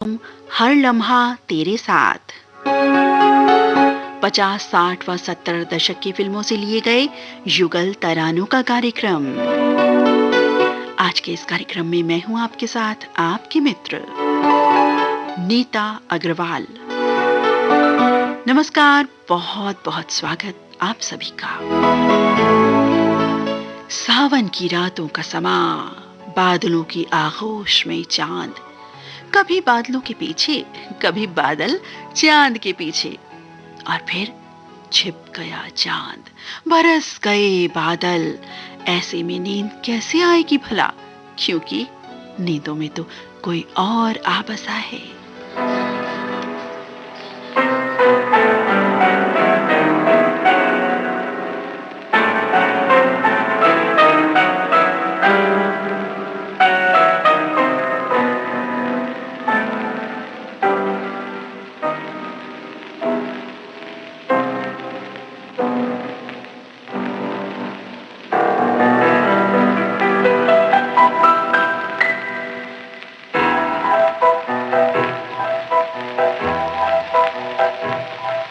हर लम्हा तेरे साथ 50, 60 व 70 दशक की फिल्मों से लिए गए युगल तरानों का कार्यक्रम। आज के इस कार्यक्रम में मैं हूं आपके साथ आपकी मित्र नीता अग्रवाल। नमस्कार, बहुत बहुत स्वागत आप सभी का। सावन की रातों का समा, बादलों की आगोश में चांद, कभी बादलों के पीछे, कभी बादल चांद के पीछे, और फिर छिप गया चांद, बरस गए बादल। ऐसे में नींद कैसे आएगी भला, क्योंकि नींदों में तो कोई और आ बसा है।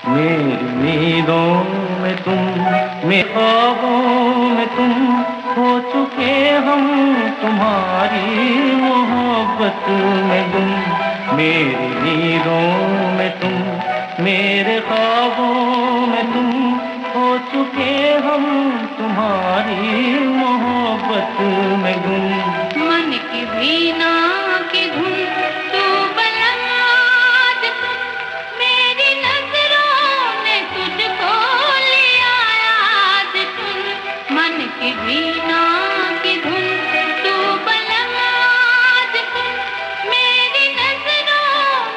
मेरी नींदों में तुम, मेरे ख्वाबों में तुम, हो चुके हम तुम्हारी मोहब्बत में गुम। मेरी नींदों में तुम, मेरे ख्वाबों में तुम, हो चुके हम तुम्हारी मोहब्बत में गुम। मन की वीणा की धुन तू बना दे, मेरी नजरों ने तुझको लिया याद। सुन, मन की वीणा की धुन तू बना दे, मेरी नजरों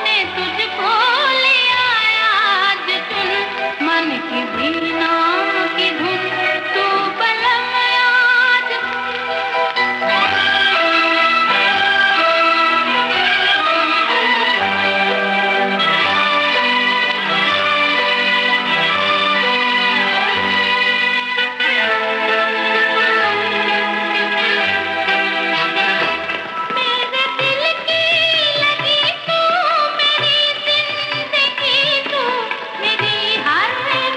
ने तुझको लिया याद। सुन, मन की वीणा की धुन तू बना याद। मेरे दिल की लगी तू, मेरी जिंदगी तू, मेरी हर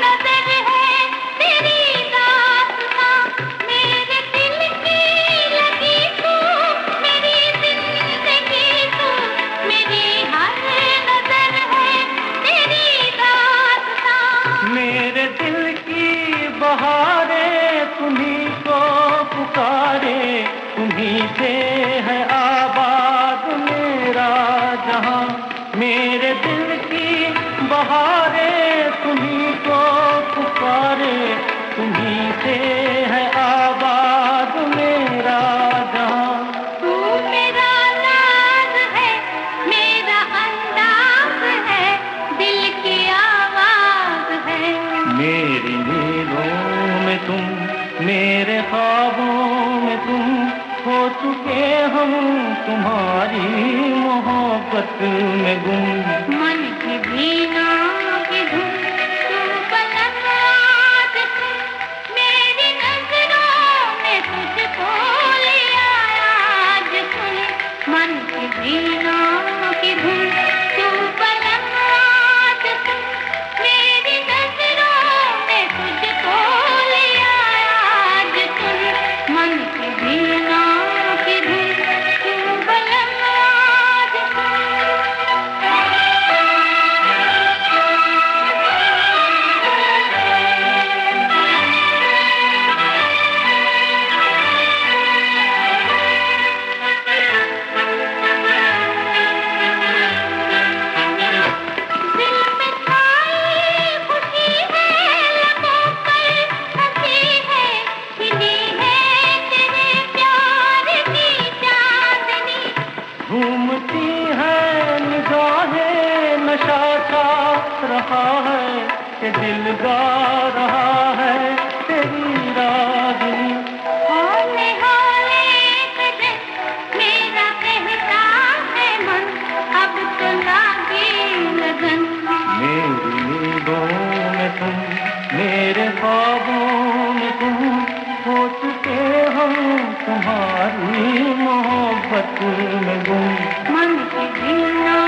नजर है तेरी दास्तां। मेरे दिल की लगी तू, मेरी जिंदगी तू, मेरी हर नजर है तेरी दास्तां। मेरे दिल की बहारें तुम्हीं को पुकारे, तुम्हीं से है आबाद मेरा जहां। मेरे दिल की बहारें तुम्हीं को पुकारे, तुम्हीं से है आबाद मेरा जहां। तू मेरा नाज है, मेरा अंदाज है, दिल की आवाज है। मेरी नींदों में तुम, मेरे ख्वाबों में तुम, हो चुके हम तुम्हारी मोहब्बत में गुम। मन की वीणा की धुन तू बना दे, मेरी नजरों ने तुझको लिया याद। सुन, मन की वीणा की धुन तू बना दे, मेरी नजरों ने तुझको लिया याद। सुन, मन की वीणा की धुन तू बना दे। दिल में छाई खुशी है, लबों पर हंसी है, खिली है तेरे प्यार की चांदनी। घूमती है निगाहें, नशा सा रहा है कि दिल गा रहा है तेरी रागनी। हौले हौले कदम मेरा कहता है मन, अब तो लागे लगन। मेरी नींदों में तुम, मेरे ख्वाबों में तुम, हो चुके हम तुम्हारी मोहब्बत में गुम। मन की वीणा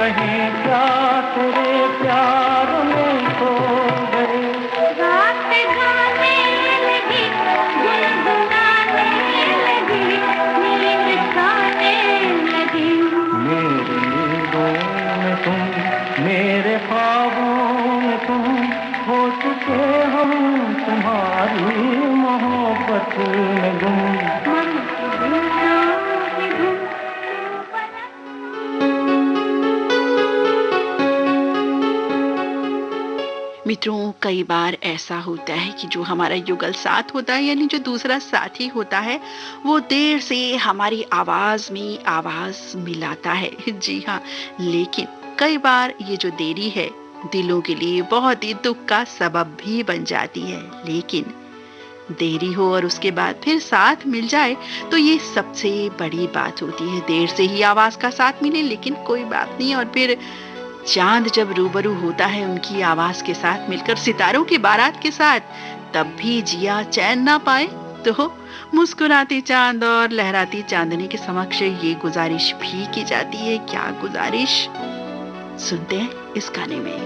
कहीं क्या तेरे प्यार में खो गए। रात गाने लगी, गुनगुनाने लगी, नींद खाने लगी। मेरी नींदों में तुम, मेरे ख्वाबों में तुम, हो चुके हम तुम्हारी मोहब्बत में गुम। मित्रों, कई बार ऐसा होता है कि जो हमारा युगल साथ होता है, यानी जो दूसरा साथी होता है, वो देर से हमारी आवाज में आवाज मिलाता है। जी हाँ, लेकिन कई बार ये जो देरी है दिलों के लिए बहुत ही दुख का सबब भी बन जाती है। लेकिन देरी हो और उसके बाद फिर साथ मिल जाए तो ये सबसे बड़ी बात होती है। देर से ही आवाज का साथ मिले लेकिन कोई बात नहीं, और फिर चांद जब रूबरू होता है उनकी आवाज के साथ मिलकर सितारों की बारात के साथ, तब भी जिया चैन ना पाए तो मुस्कुराते चांद और लहराती चांदनी के समक्ष ये गुजारिश भी की जाती है। क्या गुजारिश, सुनते हैं इस गाने में।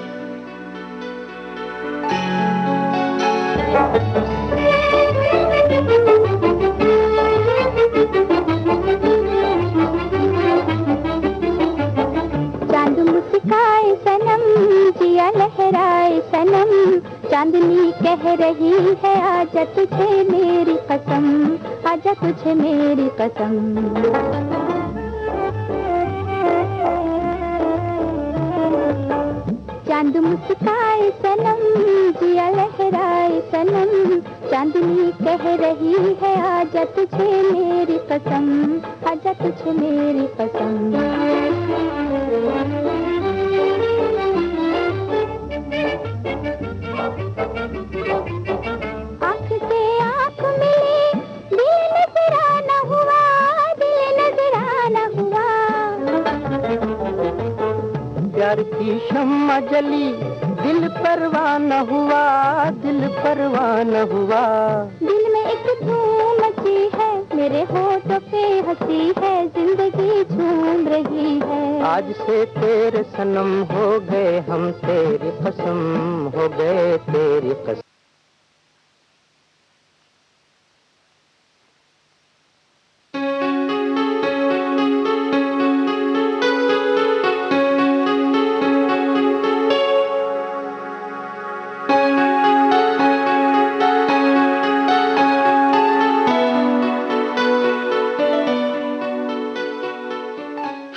चांद मुस्काए सनम, जिया लहराए सनम, चांदनी कह रही है आजा तुझे मेरी कसम, आजा तुझे मेरी कसम। चांद मुस्काए सनम, जिया लहराए सनम, चांदनी कह रही है आजा तुझे मेरी कसम, आजा तुझे मेरी कसम। आँख से आँख मिली, दिल नजराना हुआ, दिल नजराना हुआ। प्यार की शम्मा जली, दिल परवाना हुआ, दिल परवाना हुआ। दिल में एक धूम मची है, मेरे होठों पे हंसी है, जिंदगी झूम रही है। आज से तेरे सनम हो गए हम, तेरी कसम हो गए तेरी कसम।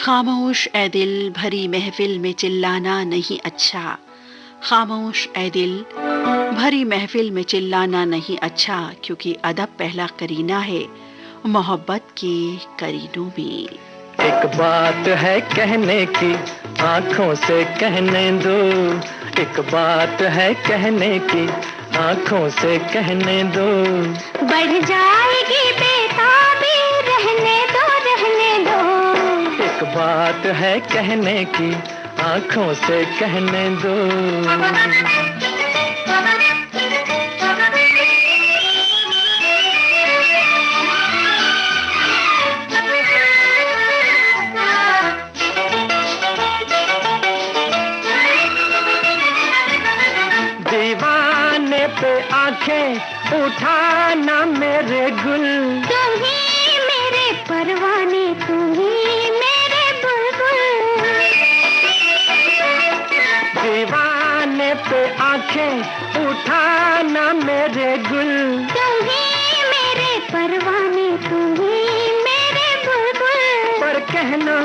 खामोश ए दिल, भरी महफिल में चिल्लाना नहीं अच्छा। खामोश ए दिल, भरी महफिल में चिल्लाना नहीं अच्छा, क्योंकि अदब पहला करीना है मोहब्बत के करीनों में। एक बात है कहने की, आंखों से कहने दो। एक बात है कहने की, आंखों से कहने दो। बढ़ जाएगी बेताबी, रहने दो, रहने दो। एक बात है कहने की, आंखों से कहने दो। दीवाने पे आंखें उठाना मेरे गुल, तुम ही मेरे परवाने, तुम ही मेरे बुलबुल। दीवाने पे आंखें उठाना मेरे गुल, तुम ही मेरे परवाने, तुम ही मेरे बुलबुल। पर कहना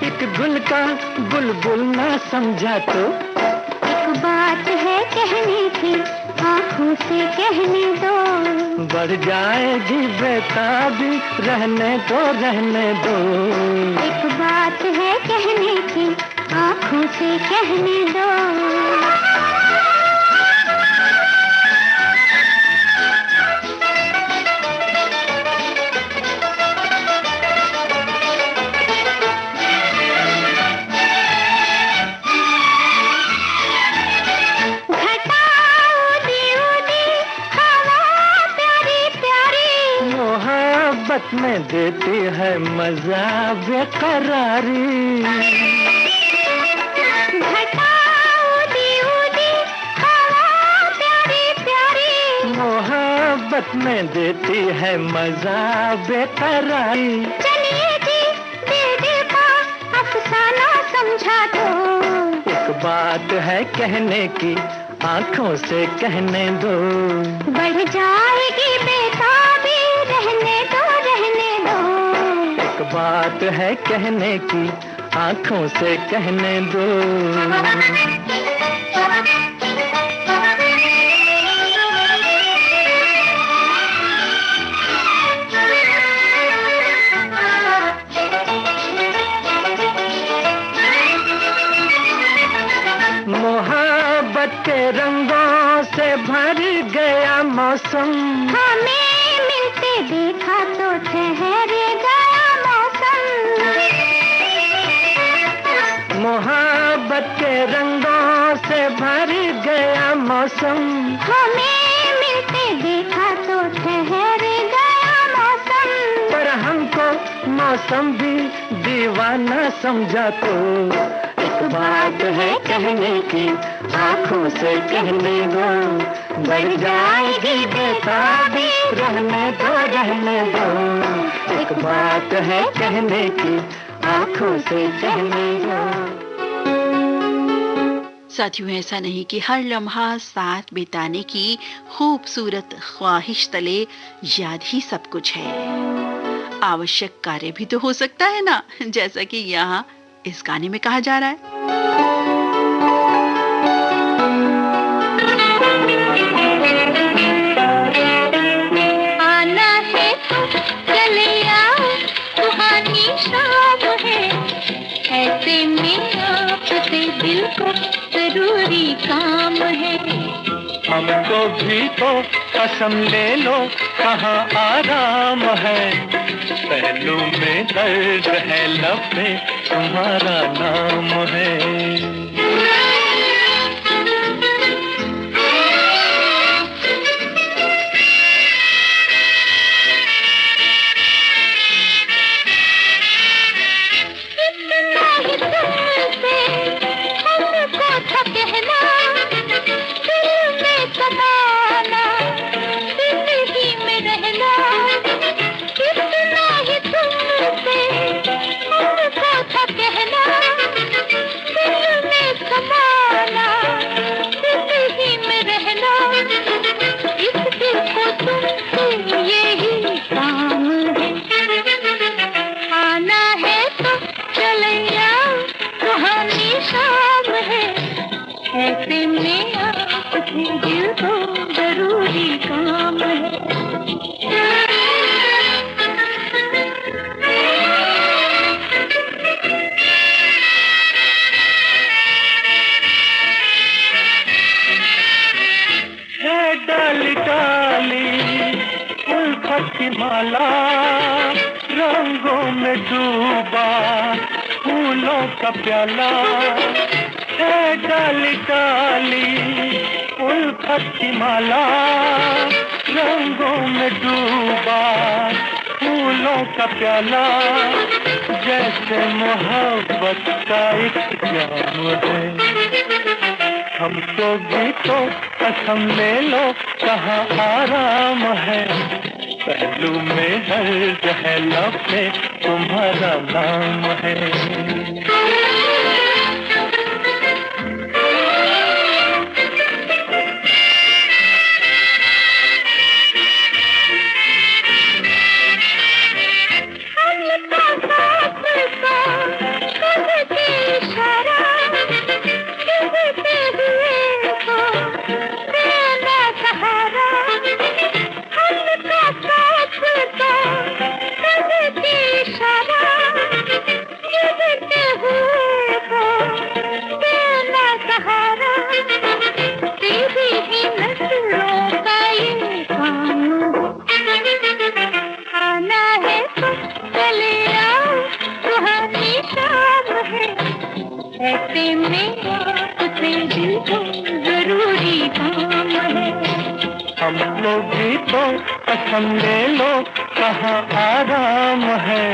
एक गुल का बुलबुल ना समझा तो। एक बात है कहने की, आँखों से कहने दो। बढ़ जाएगी बेताबी, रहने दो, रहने दो। एक बात है कहने की, आँखों से कहने दो। मोहब्बत में देती है मजा बेकरारी। घटा उदी उदी हवा प्यारी प्यारी, मोहब्बत में देती है मजा बेकरारी। चलिए जी दे का अफसाना समझा दो, एक बात है कहने की आंखों से कहने दो, बढ़ जाएगी बेताबी रहने दो रहने दो, एक बात है कहने की आंखों से कहने दो। मोहब्बत के रंगों से भर गया मौसम, हमें मिलते देखा तो ठहर गया मौसम, मोहब्बत के रंगों से भर गया मौसम, हमें मिलते देखा तो ठहर गया मौसम, पर हमको मौसम भी दीवाना समझा तो, एक बात है कहने की आंखों से कहने दो, बढ़ जाएगी बेताबी रहने दो रहने दो, एक बात है कहने की आंखों से कहने दो। साथियों, ऐसा नहीं कि हर लम्हा साथ बिताने की खूबसूरत ख्वाहिश तले याद ही सब कुछ है। आवश्यक कार्य भी तो हो सकता है ना, जैसा कि यहाँ इस गाने में कहा जा रहा है। आना है तो चले आओ, सुहानी शाम है, ऐसे में आपसे दिल को जरूरी काम है। हमको भी तो कसम ले लो कहाँ आराम है, पहलू में दर्द है लब पे तुम्हारा नाम है। ऐसे में आपके दिल को जरूरी काम है। डाली डाली उल्फत की माला, रंगों में डूबा फूलों का प्याला, है डाली डाली उल्फत की माला, रंगों में डूबा फूलों का प्याला, जैसे मोहब्बत का एक जाम है। हमको भी तो कसम ले लो कहाँ आराम है, पहलू में दर्द है लब पे तुम्हारा नाम है। ऐसे में आपसे दिल को जरूरी काम है। हम लोग भी तो कसम ले लो कहाँ आराम है,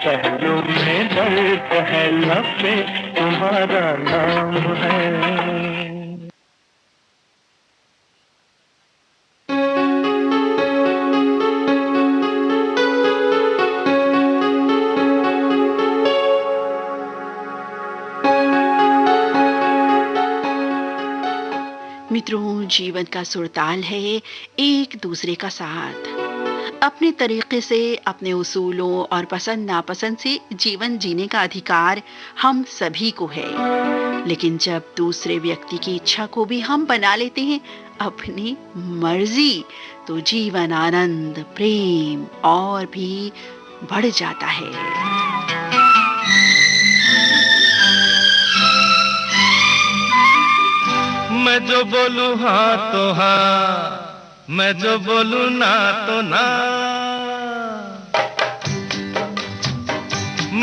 पहलू में शर्त है लब पे तुम्हारा नाम है। मित्रों, जीवन का सुरताल है एक दूसरे का साथ। अपने तरीके से, अपने उसूलों और पसंद नापसंद से जीवन जीने का अधिकार हम सभी को है। लेकिन जब दूसरे व्यक्ति की इच्छा को भी हम बना लेते हैं अपनी मर्जी, तो जीवन आनंद, प्रेम और भी बढ़ जाता है। मैं जो बोलूं हाँ तो हाँ, मैं जो बोलूं ना तो ना।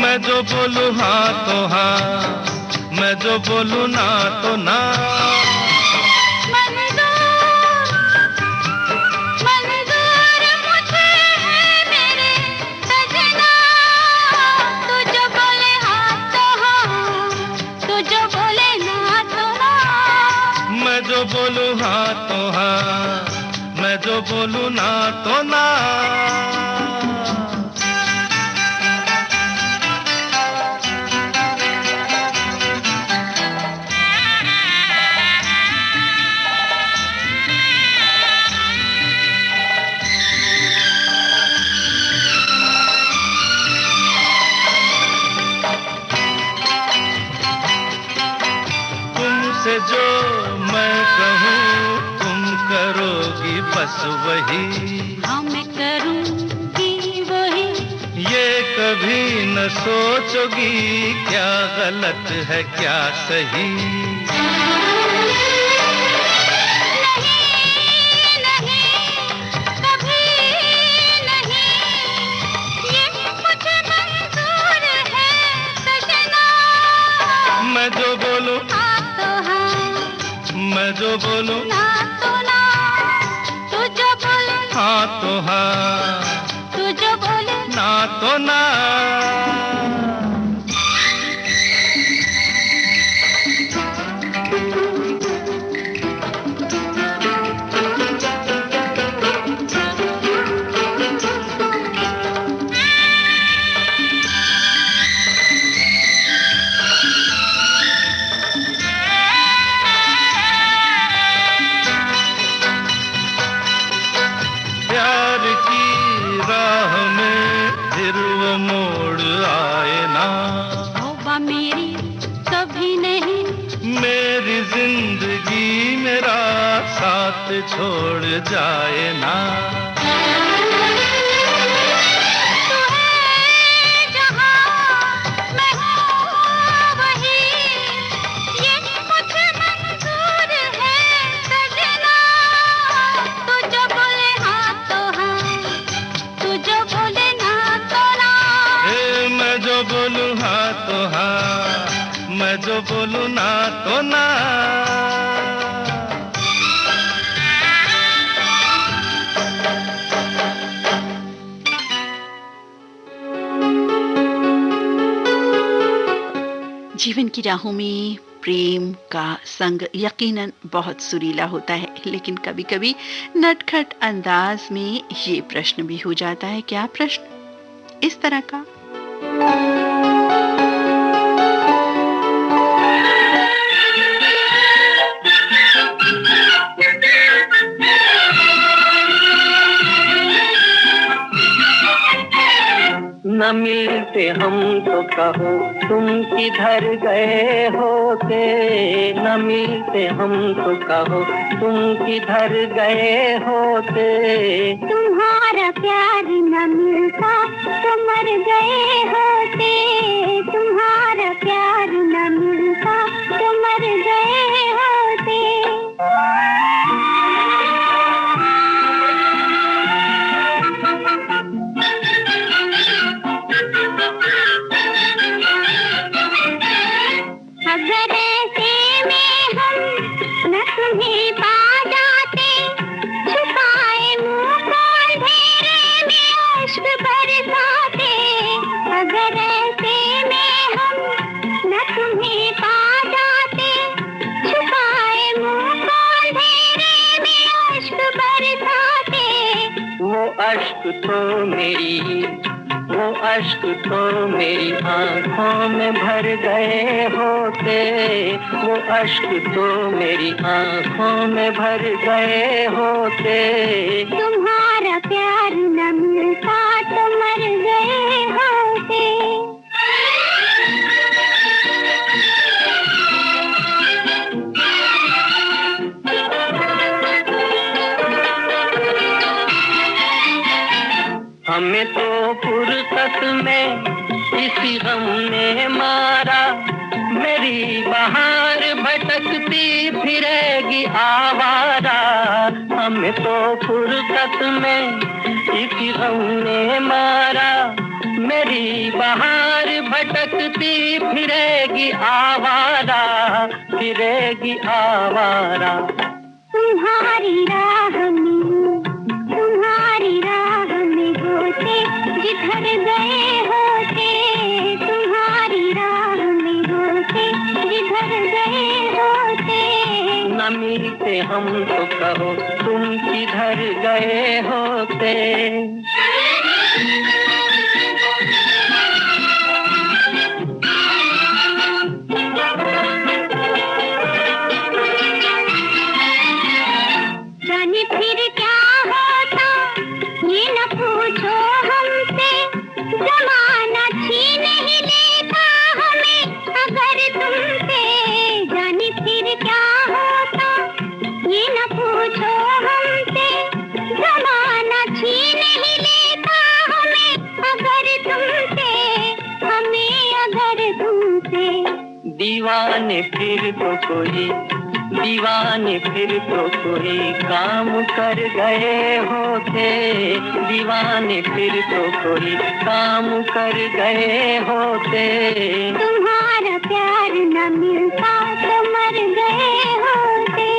मैं जो बोलूं हाँ तो हाँ, मैं जो बोलूं ना तो ना। जो बोलूं हाँ तो हाँ, मैं जो बोलूं ना तो ना। तुमसे जो मैं कहूँ तुम करोगी बस वही। हाँ मैं करूँगी वही। ये कभी न सोचोगी क्या गलत है क्या सही। मैं जो बोलूं मैं जो बोलूं ना तो ना, तू जो बोले हाँ तो हाँ, तू जो बोले ना तो ना। साथ छोड़ जाए ना। तू है जहाँ मैं हूँ वही, ये मुझे मंजूर है सजना। तू जो बोले हाँ तो हाँ, तू जो बोले ना तो ना। मैं जो बोलूँ हाँ तो हाँ, मैं जो बोलूँ ना तो ना। जीवन की राहों में प्रेम का संग यकीनन बहुत सुरीला होता है, लेकिन कभी-कभी नटखट अंदाज में ये प्रश्न भी हो जाता है। क्या प्रश्न? इस तरह का। न मिलते हम तो कहो तुम किधर गए होते। न मिलते हम तो कहो तुम किधर गए होते। तुम्हारा प्यार न मिलता तो मर गए होते। तुम्हारा प्यार न मिलता तो मर गए होते। अगर ऐसे में हम न तुम्हें पा जाते, छुपाए मुँह को अंधेरे में अश्क बरसाते। अगर ऐसे में तो मेरी, वो अश्क तो मेरी आंखों में भर गए होते, वो अश्क तो मेरी आंखों में भर गए होते। तुम्हारा प्यार न मिलता तो मर गए होते। हमें तो फुर्सत में इसी गम ने मारा, मेरी बहार भटकती फिरेगी आवारा। हमें तो फुर्सत में इसी गम ने मारा, मेरी बहार भटकती फिरेगी आवारा, फिरेगी आवारा। तुम्हारी राह में, तुम्हारी राह में होते जिधर गए होते, तुम्हारी राह में होते जिधर गए होते। न मिलते हम तो कहो तुम किधर गए होते। जाने फिर क्या होता ये न पूछो हमसे, जमाना छीन ही लेता हमें अगर तुमसे। जाने फिर क्या होता ये न पूछो हमसे, जमाना छीन ही लेता हमें अगर तुमसे, हमें अगर तुमसे। दीवाने फिर तो कोई, दीवाने फिर तो कोई काम कर गए होते, दीवाने फिर तो कोई काम कर गए होते। तुम्हारा प्यार न मिलता तो मर गए होते।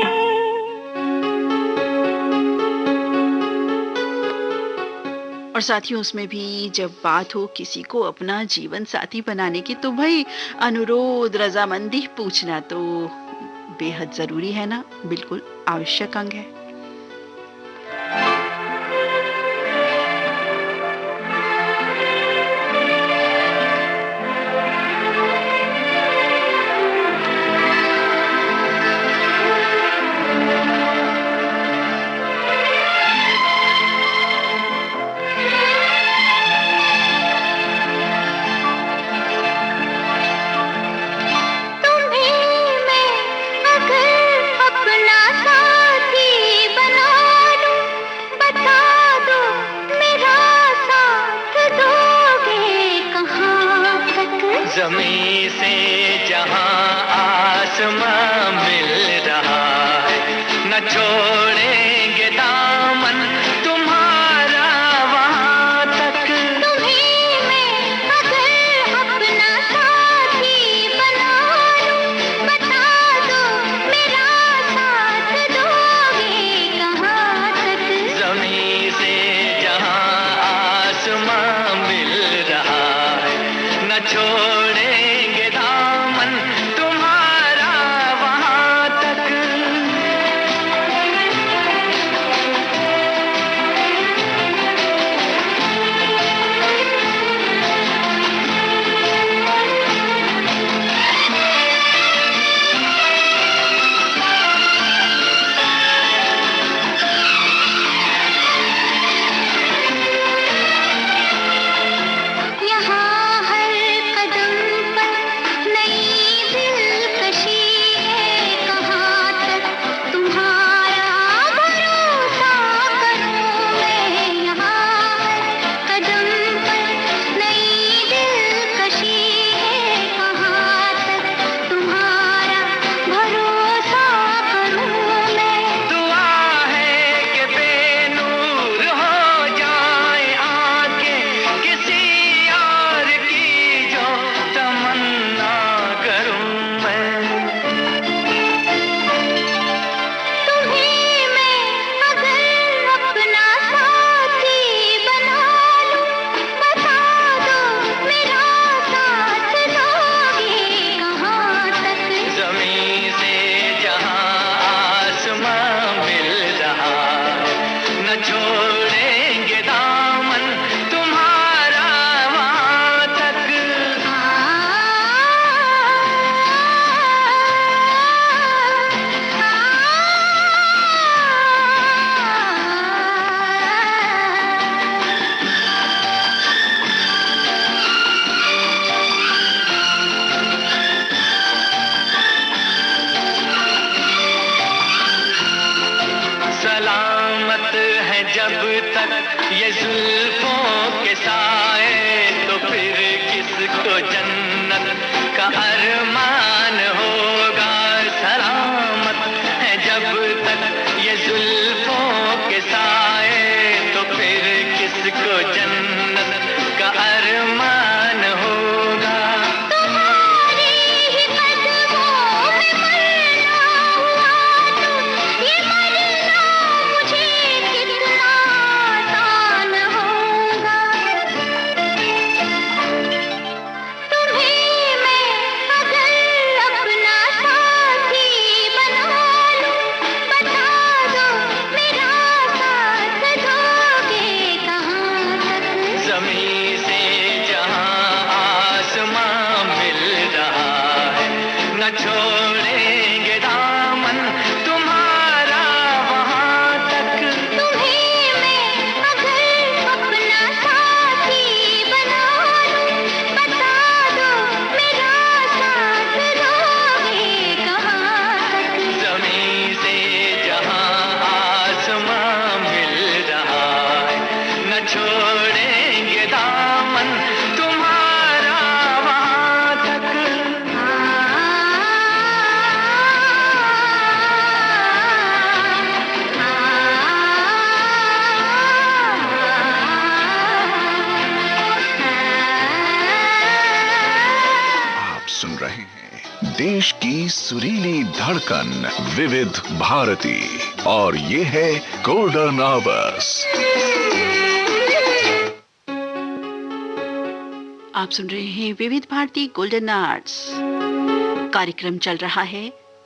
और साथियों उसमें भी जब बात हो किसी को अपना जीवन साथी बनाने की, तो भाई अनुरोध रजामंदी पूछना तो बेहद जरूरी है ना, बिल्कुल आवश्यक अंग है। ज़मीं से जहां आसमां मिल रहा है, न छोड़ेंगे दामन तुम्हारा वहां तक। तुम्हें मैं अगर अपना साथी बना लूं, बता दो मेरा साथ दोगे कहाँ तक। ज़मीं से जहां आसमां मिल रहा है, न छोड़ेंगे दामन तुम्हारा वहां तक। तक ये जुल्फों के साए, तो फिर किसको जन्नत का अरमान होगा। सलामत है जब तक ये जुल्फों के साए, तो फिर किसको जन्नत का अरमान होगा। छोड़ेंगे दामन तुम्हारा वहाँ तक। तुम्हें मैं अगर अपना साथी बना लूं, बता दो मेरा साथ दोगे कहाँ तक। ज़मीं से जहाँ आसमां मिल रहा है, न छोड़ेंगे दामन तुम्हारा वहाँ तक। सुन रहे हैं देश की सुरीली धड़कन विविध भारती, और ये है गोल्डन आवर्स। आप सुन रहे हैं विविध भारती गोल्डन आवर्स। कार्यक्रम चल रहा है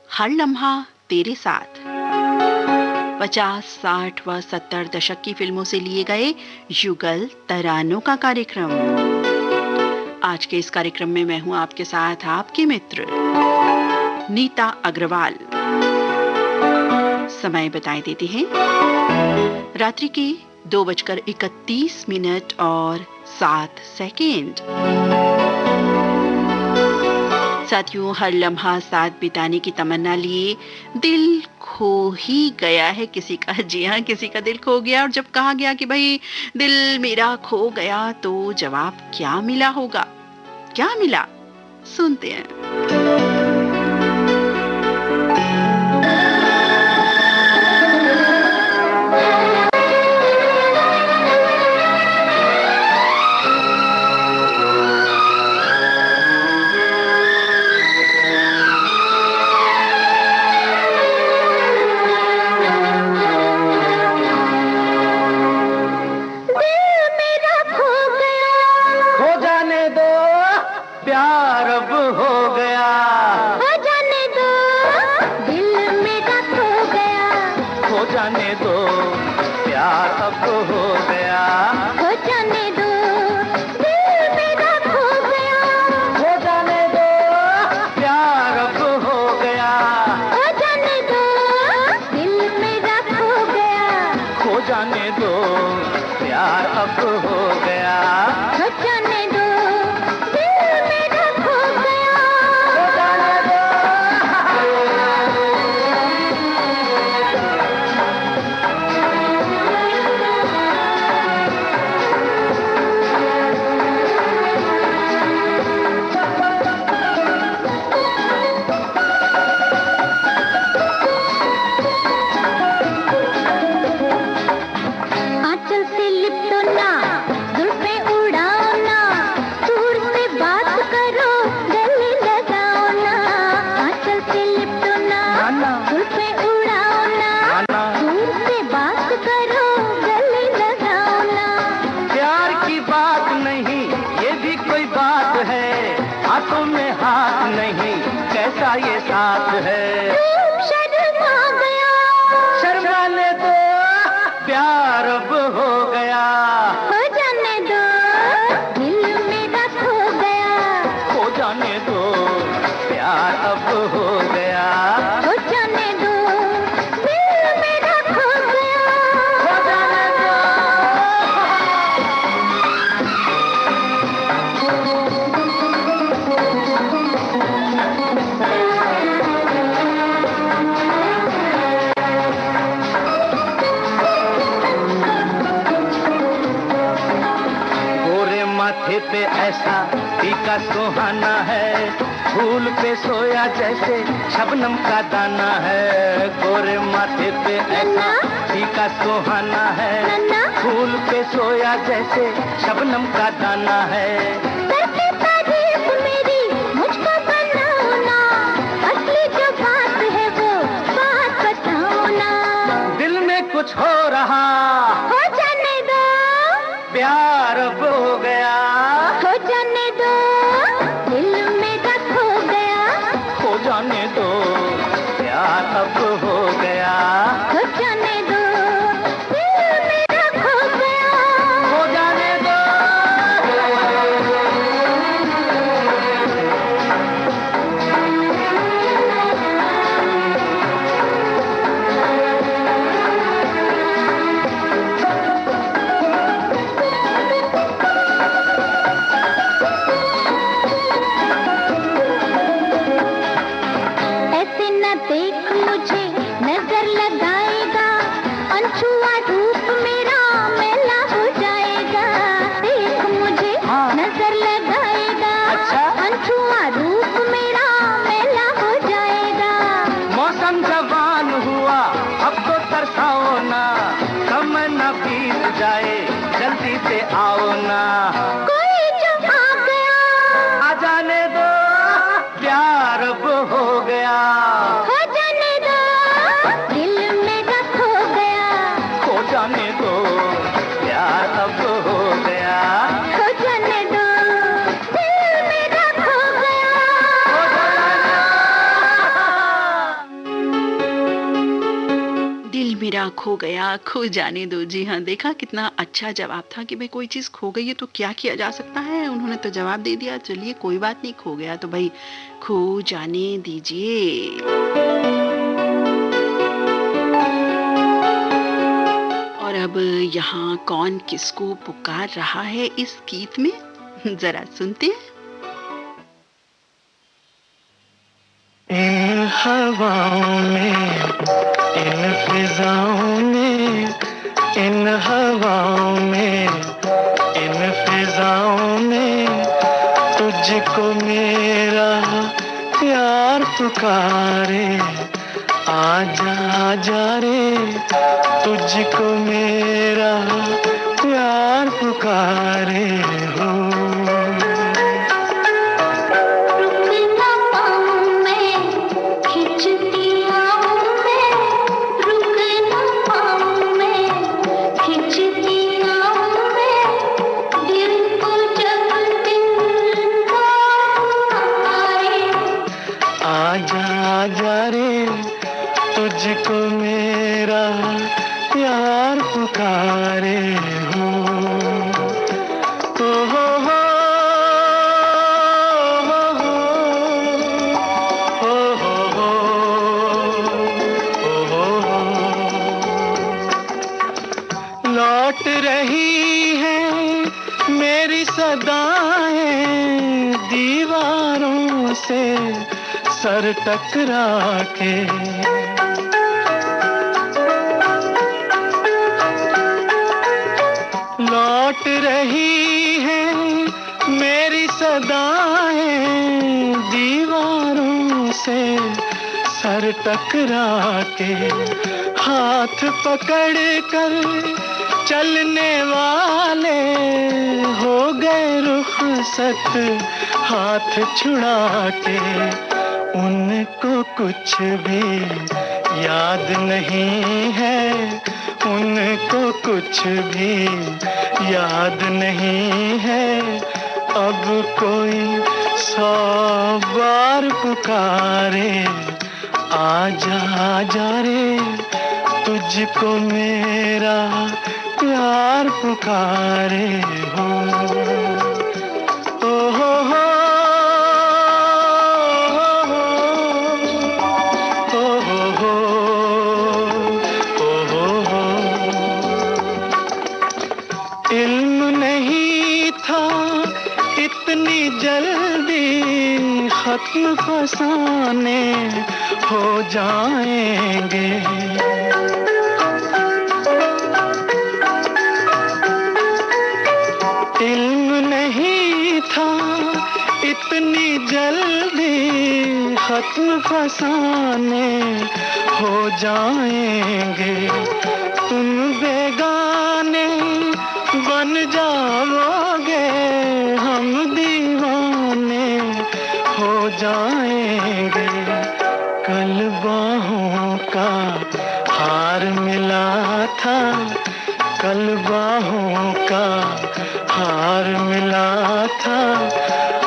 हर लम्हा तेरे साथ। 50, 60 व 70 दशक की फिल्मों से लिए गए युगल तरानों का कार्यक्रम। आज के इस कार्यक्रम में मैं हूं आपके साथ आपके मित्र नीता अग्रवाल। समय बताए देते हैं, रात्रि के 2:31 और 7 सेकेंड। साथियों, हर लम्हा साथ बिताने की तमन्ना लिए दिल खो ही गया है किसी का। जी हाँ, किसी का दिल खो गया। और जब कहा गया कि भाई दिल मेरा खो गया, तो जवाब क्या मिला होगा? क्या मिला? सुनते हैं। प्यार अब हो गया, हो जाने दो दिल मेरा खो गया, हो जाने दो प्यार अब हो गया, हो जाने दो दिल मेरा खो गया, हो जाने दो प्यार अब हो गया, हो जाने दो दिल मेरा खो गया, हो जाने दो प्यार अब हो गया, हो जाने दो दिल मेरा खो गया, हो जाने दो। आंचल से लिपटो ना, जुल्फे उड़ाओ ना, दूर से बात करो, गले लगाओ ना। आंचल से लिपटो ना, जुल्फे उड़ाओ ना, दूर से बात करो, गले लगाओ ना। प्यार की बात नहीं ये भी कोई बात है, हाथों में हाथ नहीं कैसा ये साथ है। खूब शर्मा गया, शर्माने दो प्यार अब हो गया, हो जाने दो दिल मेरा खो गया, हो जाने दो प्यार अब हो गया, हो जाने दो दिल मेरा खो गया, हो जाने दो। फीका सुहाना है, फूल पे सोया जैसे शबनम का दाना है, गोरे माथे पे ऐसा फीका सुहाना है, फूल पे सोया जैसे शबनम का दाना है। करके तारीफ मेरी मुझको बनाओ ना, असली जो बात है वो बात बताओ ना। दिल में कुछ हो रहा, हो जाने दो, प्यार अब हो गया, हो जाने दो, दिल मेरा खो गया, हो जाने दो, प्यार अब हो गया, हो जाने दो, दिल मेरा खो गया, हो जाने दो। ऐसे न देख मुझे, नजर लगाएगा, अनछुआ रूप मेरा मैला हो जाएगा। देख मुझे, नजर लगाएगा, अच्छा? अनछुआ रूप मेरा मैला हो जाएगा। मौसम जवान हुआ, अब तो तरसाओ ना, समय न बीत जाए, जल्दी से आओ ना, कोई जो आ गया, आ जाने दो, प्यार अब हो गया, हो जाने दो, दिल मेरा खो गया, हो जाने दो, प्यार अब हो गया, हो जाने दो, दिल मेरा खो गया। हो जाने दिल मेरा खो गया, खो जाने दो। जी हाँ, देखा कितना अच्छा जवाब था कि भाई कोई चीज़ खो गई है तो क्या किया जा सकता है। उन्होंने तो जवाब दे दिया, चलिए कोई बात नहीं, खो गया तो भाई खो जाने दीजिए। और अब यहाँ कौन किसको पुकार रहा है इस गीत में, जरा सुनते हैं। इन हवाओं में, इन फिजाओं में, इन हवाओं में, इन फिजाओं में, तुझको मेरा प्यार पुकारे, आजा आजा रे, तुझको मेरा प्यार पुकारे हो। रुक ना पाऊं मैं, खिंचती आऊं मैं, रुक ना पाऊं मैं, खिंचती आऊं मैं, दिल को जब दिलदार पुकारे, आजा आजा रे, तुझको मेरा प्यार पुकारे हो। ओ हो हो लौट रही है मेरी सदाएं दीवारों से सर टकरा के, लौट रही है मेरी सदाएं दीवारों से सर टकरा के, हाथ पकड़ कर चलने वाले हो गए रुखसत हाथ छुड़ा के, उनको कुछ भी याद नहीं है, उनको कुछ भी याद नहीं है, अब कोई 100 बार पुकारे, आजा आजा रे, तुझको मेरा प्यार पुकारे हो। ओ हो हो ओ हो हो ओ हो हो। इल्म नहीं था इतनी जल्दी खत्म फसाने हो जाएंगे, इल्म नहीं था इतनी जल्दी खत्म फसाने हो जाएंगे, तुम बेगाने बन जाओगे, हम दीवाने हो जाएंगे। कल बाहों का हार मिला था, कल बाहों का हार मिला था,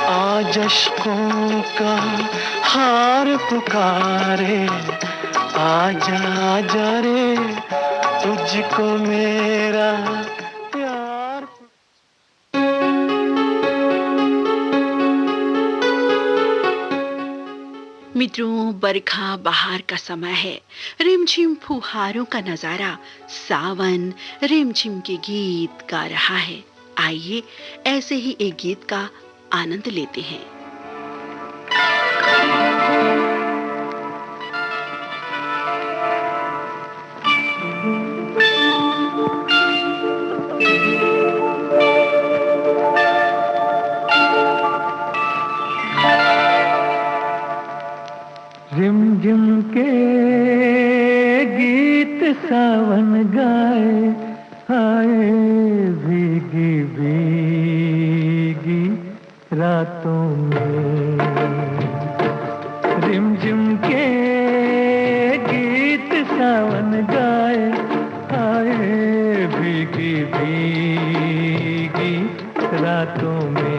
आज अश्कों का हार पुकारे, आजा आजा रे तुझको मेरा प्यार। मित्रों, बरखा बहार का समय है, रिमझिम फुहारों का नजारा, सावन रिमझिम के गीत गा रहा है। आइए ऐसे ही एक गीत का आनंद लेते हैं। रिमझिम के गीत सावन गाए, आए भीगी भीगी रातों में। रिमझिम के गीत सावन गाए, आए भीगी भीगी रातों में।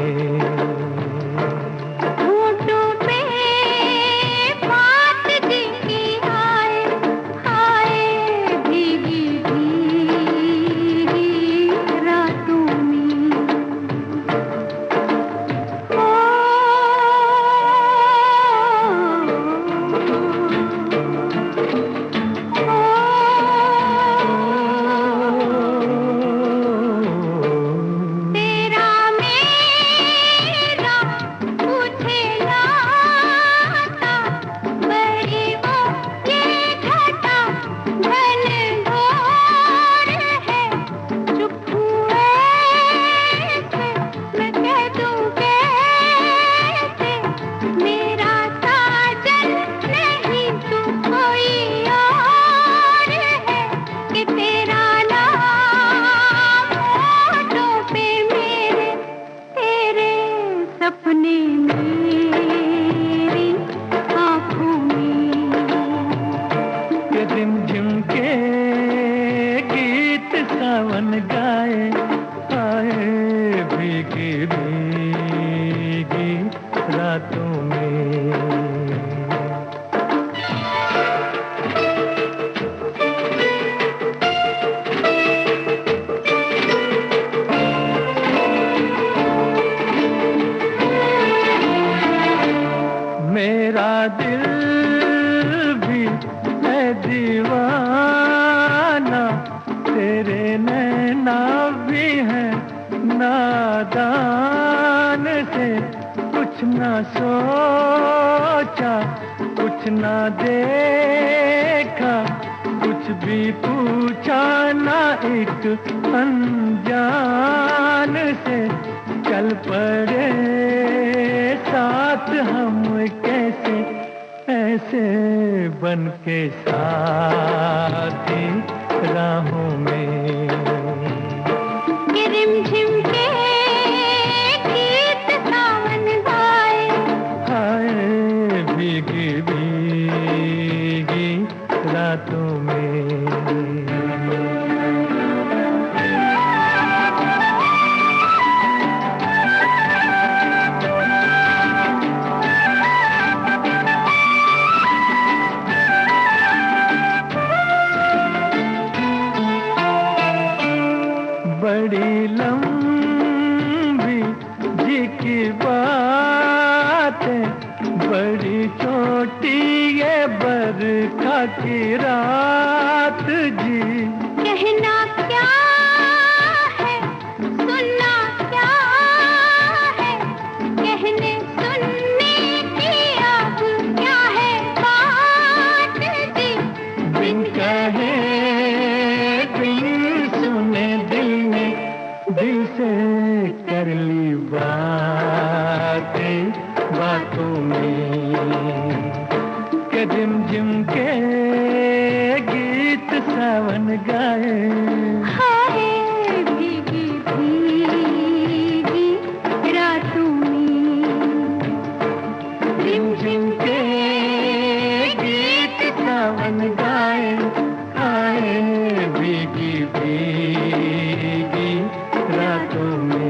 दिल से कर ली बातें रिमझिम के गीत सावन गाए। हाय भीगी भीगी रातों में रिमझिम के गीत सावन गाए, आए भीगी भीगी रातों में।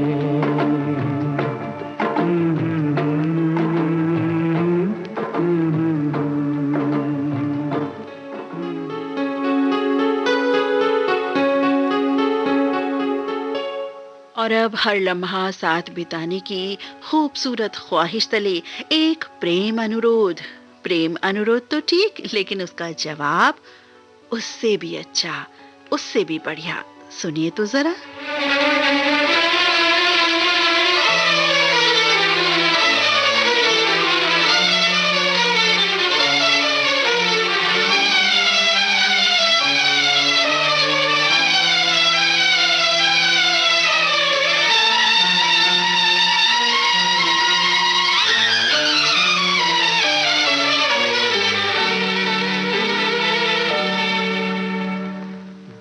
और अब हर लम्हा साथ बिताने की खूबसूरत ख्वाहिश तले एक प्रेम अनुरोध तो ठीक, लेकिन उसका जवाब उससे भी अच्छा, उससे भी बढ़िया। सुनिए तो जरा।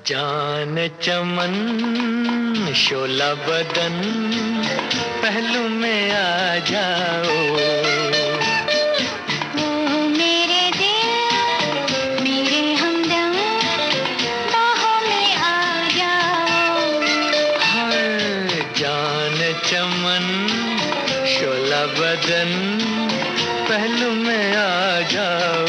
जान चमन शोला बदन पहलू में आ जाओ। मेरे दिल मेरे हमदम बाहों में आ जाओ। हर जान चमन शोला बदन पहलू में आ जाओ।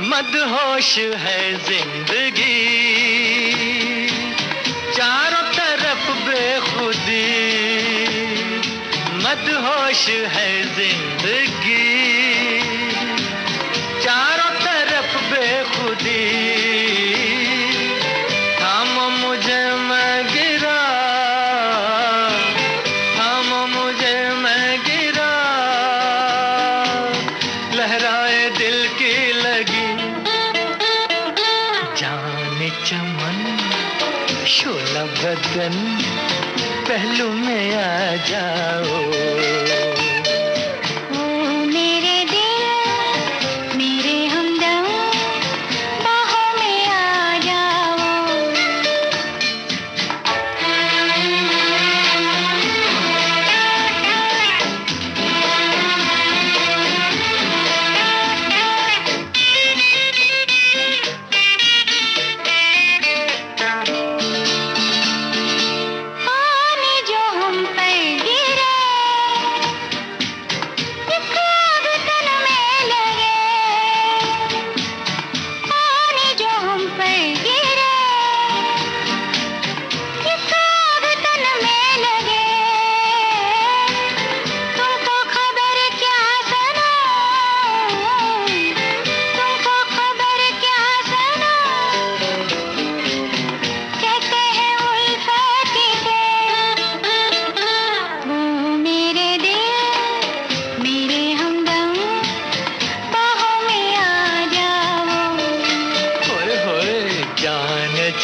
मदहोश है जिंदगी चारों तरफ बेखुदी। मदहोश है जिंदगी चारों तरफ बेखुदी। थामो मुझे मैं गिरा, थामो मुझे मैं गिरा। लहराए दिल की लगी चमन शोला बदन पहलू में आ जाओ। मेरे दिल मेरे हमदम बाहों में आ जाओ।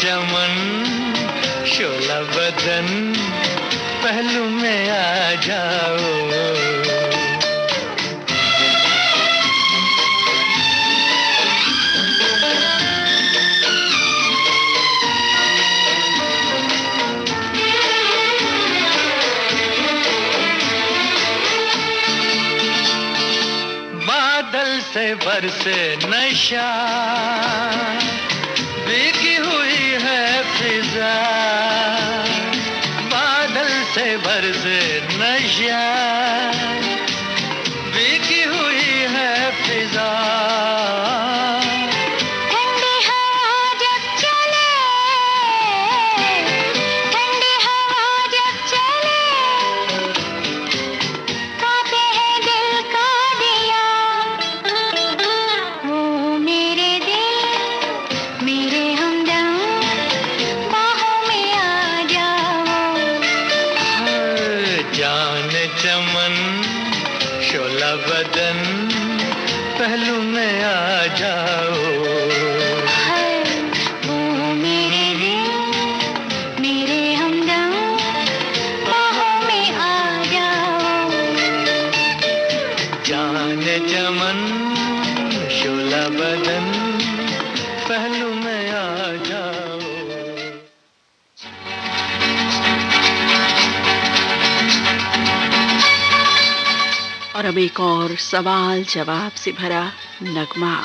चमन शोला बदन पहलू में आ जाओ। बादल से बरसे नशा भीगी हुई है फिजा। बादल से बरसे नशा भीगी हुई है फिजा। ठंडी हवा जब चले, ठंडी हवा जब चले, कांपे हैं दिल का दिया। ओ मेरे दिल बदन पहलू में आ जाओ। ओ मेरे दिल मेरे हमदम बाहों में आ जाओ। जान चमन शोला बदन पहलू में आ जाओ। और अब एक और सवाल जवाब से भरा नगमा।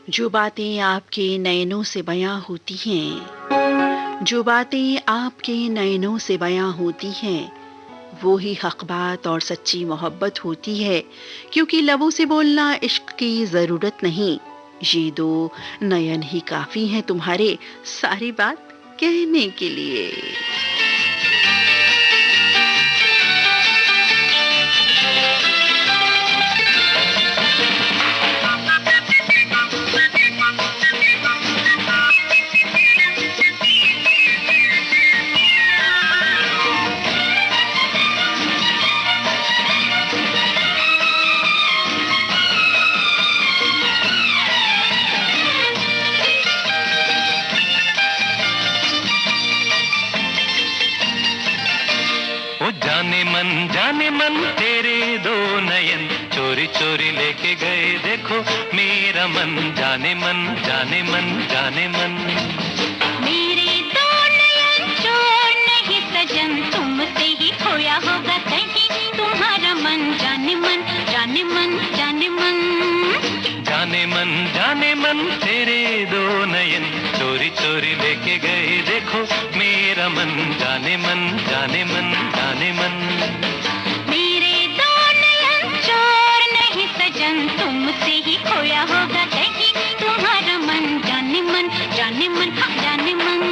जो बातें आपके नयनों से बयां होती हैं, जो बातें आपके नयनों से बयां होती हैं, वो ही हक बात और सच्ची मोहब्बत होती है। क्योंकि लबों से बोलना इश्क की ज़रूरत नहीं, ये दो नयन ही काफ़ी हैं तुम्हारे सारी बात कहने के लिए। जाने मन तेरे दो नयन चोरी चोरी लेके गए देखो मेरा मन। जाने मन जाने मन जाने मन। मेरे दो नयन चोर नहीं सजन, तुमसे ही खोया होगा कहीं तुम्हारा मन। जाने मन जाने मन जाने मन। जाने मन तेरे दो नयन चोरी चोरी लेके गए देखो मेरा मन। जाने मन जाने मन जाने मन। ही खोया होगा कहीं तुम्हारा मन, जाने मन, जाने मन, हाँ जाने मन।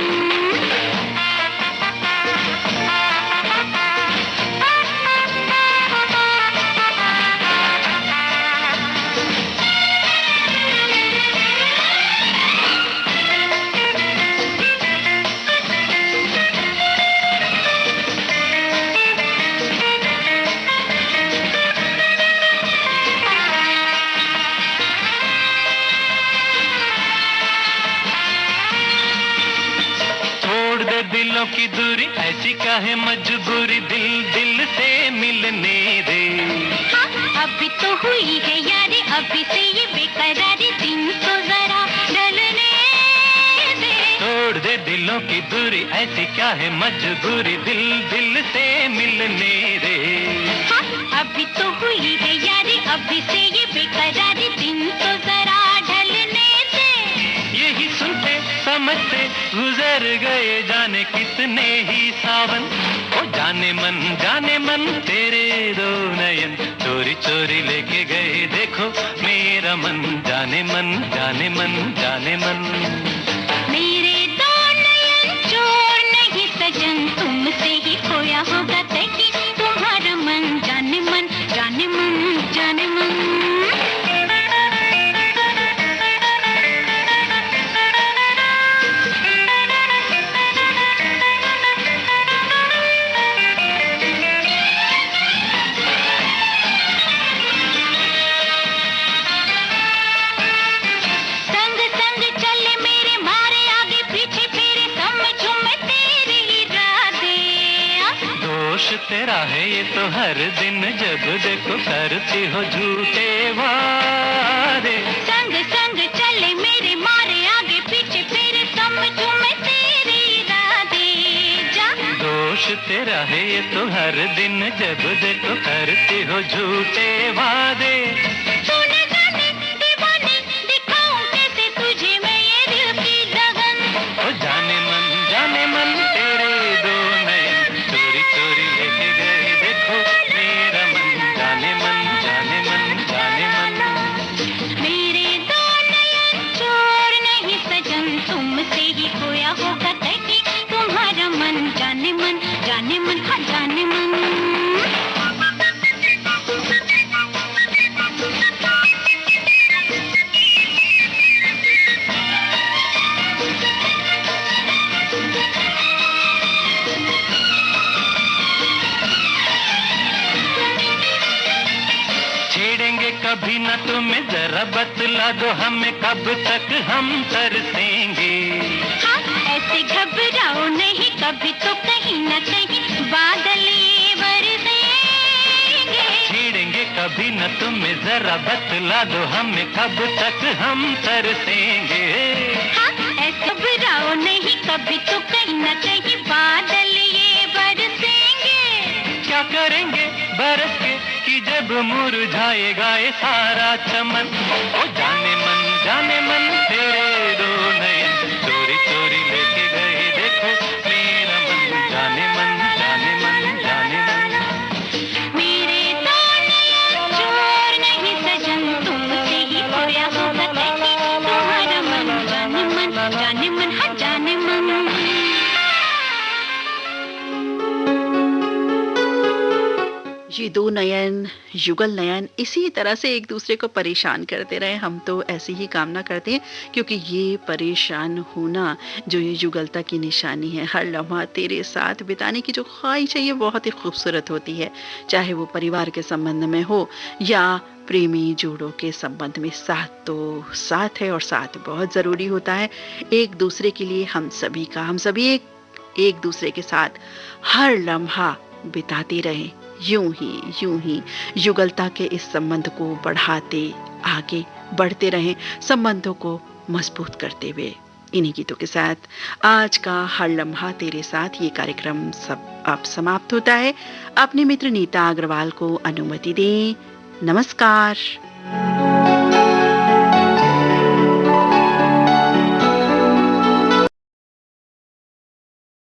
दिलों की दूरी ऐसी काहे मजबूरी, दिल दिल से मिलने दे। हाँ, अभी तो हुई है यारी, अभी से ये बेकरारी, दिन तो जरा ढलने दे। तोड़ दे दिलों की दूरी ऐसी क्या है मजबूरी, दिल दिल से मिलने दे। हाँ, अभी तो हुई है यारी, अभी से ये बेकरारी, दिन तो जरा ढलने दे। यही सुनते समझते गुजर गए जाने कितने ही सावन। ओ जाने मन तेरे दो नयन चोरी चोरी लेके गए, देखो मेरा मन, जाने मन, जाने मन, जाने मन। मेरे दो नयन चोर नहीं सजन, तुमसे ही खोया होगा कहीं तुम्हारा मन, जाने मन, जाने मन, जाने मन। तेरा है ये तो हर दिन जब देखो करती हो झूठे वादे। संग संग चले मेरे मारे आगे पीछे फिर समझूं मैं तेरी इरादे, जा। दोष तेरा है ये तो हर दिन जब देखो करती हो झूठे वादे। तूने जाने दीवाने दिखाऊं कैसे तुझे मैं ये दिल की लगन। ओ जाने मन तेरे दो नयन चोरी चोरी लेके गए, देखो मेरा मन, जाने मन, जाने मन, जाने मन। मेरे दो नयन चोर नहीं सजन, तुमसे ही खोया होगा कहीं तुम्हारा मन, जाने मन, जाने मन, हाँ जाने मन। कभी न तुम्हें जरा बतला दो हमें कब तक हम तरसेंगे। हाँ, ऐसे घबराओ नहीं, कभी तो कहीं न कहीं बादल ये बरसेंगे। छेड़ेंगे कभी न तुम्हें जरा बतला दो हमें कब तक हम तरसेंगे। हाँ, ऐसे घबराओ नहीं, कभी तो कहीं न कहीं बादल ये बरसेंगे। क्या करेंगे बरस के कि जब मुरझाएगा ये सारा चमन। ओ जाने मन तेरे दो नयन चोरी चोरी लेके गए, देखो मेरा मन, जाने मन, जाने मन, जाने मन। मेरे दो नयन चोर नहीं सजन, तुमसे ही खोया होगा कहीं तुम्हारा मन, जाने मन, जाने मन, हाँ जाने मन। ये दो नयन, युगल नयन इसी तरह से एक दूसरे को परेशान करते रहे, हम तो ऐसी ही कामना करते हैं, क्योंकि ये परेशान होना जो ये युगलता की निशानी है। हर लम्हा तेरे साथ बिताने की जो ख्वाहिश है ये बहुत ही खूबसूरत होती है, चाहे वो परिवार के संबंध में हो या प्रेमी जोड़ों के संबंध में। साथ तो साथ है और साथ बहुत ज़रूरी होता है एक दूसरे के लिए। हम सभी एक दूसरे के साथ हर लम्हा बिताते रहें, यूं ही युगलता के इस संबंध को बढ़ाते आगे बढ़ते रहें, संबंधों को मजबूत करते हुए। इन्हीं गीतों के साथ आज का हर लम्हा तेरे साथ ये कार्यक्रम अब समाप्त होता है। अपने मित्र नीता अग्रवाल को अनुमति दें। नमस्कार।